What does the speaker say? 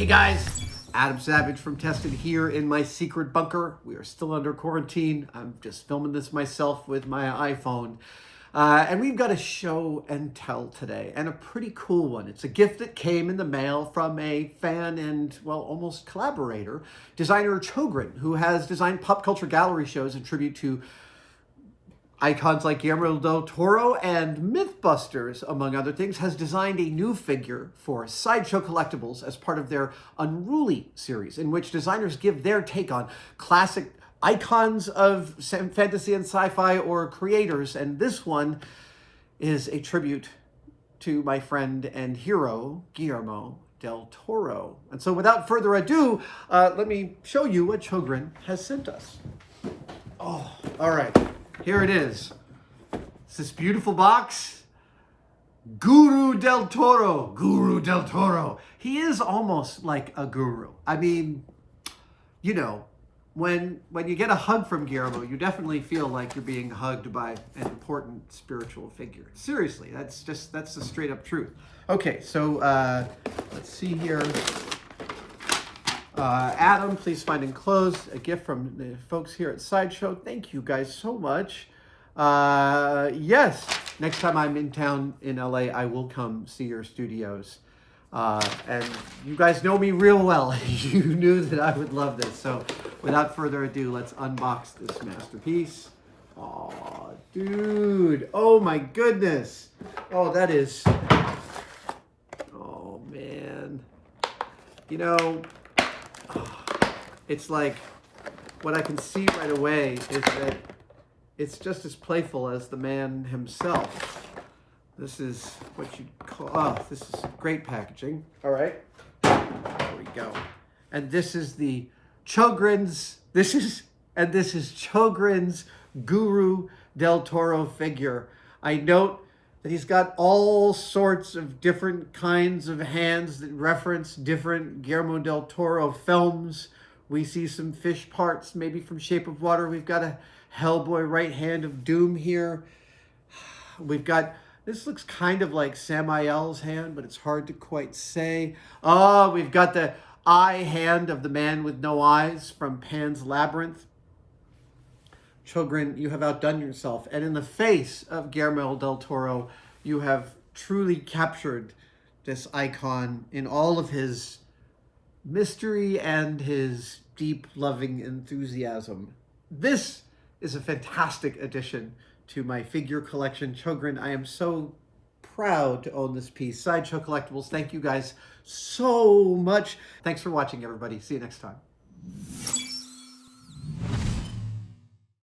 Hey guys, Adam Savage from Tested here in my secret bunker. We are still under quarantine. I'm just filming this myself with my iPhone. And we've got a show and tell today, and a pretty cool one. It's a gift that came in the mail from a fan and, well, almost collaborator, designer Chogrin, who has designed pop culture gallery shows in tribute to icons like Guillermo del Toro and Mythbusters, among other things, has designed a new figure for Sideshow Collectibles as part of their Unruly series, in which designers give their take on classic icons of fantasy and sci-fi or creators. And this one is a tribute to my friend and hero, Guillermo del Toro. And so without further ado, let me show you what Chogrin has sent us. Oh, all right. Here it is. It's this beautiful box. Guru del Toro. Guru del Toro. He is almost like a guru. I mean, you know, when you get a hug from Guillermo, you definitely feel like you're being hugged by an important spiritual figure. Seriously, that's the straight up truth. Okay, so let's see here. Adam, please find enclosed a gift from the folks here at Sideshow. Thank you guys so much. Yes, next time I'm in town in LA, I will come see your studios. And you guys know me real well. You knew that I would love this. So without further ado, let's unbox this masterpiece. Oh, dude. Oh my goodness. Oh, that is... Oh, man. You know... It's like, what I can see right away is that it's just as playful as the man himself. This is what you'd call, this is great packaging. All right, there we go. And this is the Chogrin's, this is Chogrin's Guru del Toro figure. I note that he's got all sorts of different kinds of hands that reference different Guillermo del Toro films. We see some fish parts, maybe from Shape of Water. We've got a Hellboy right hand of doom here. We've got, this looks kind of like Samael's hand, but it's hard to quite say. Oh, we've got the eye hand of the man with no eyes from Pan's Labyrinth. Chogrin, you have outdone yourself. And in the face of Guillermo del Toro, you have truly captured this icon in all of his mystery and his deep, loving enthusiasm. This is a fantastic addition to my figure collection. Chogrin, I am so proud to own this piece. Sideshow Collectibles, thank you guys so much. Thanks for watching, everybody. See you next time.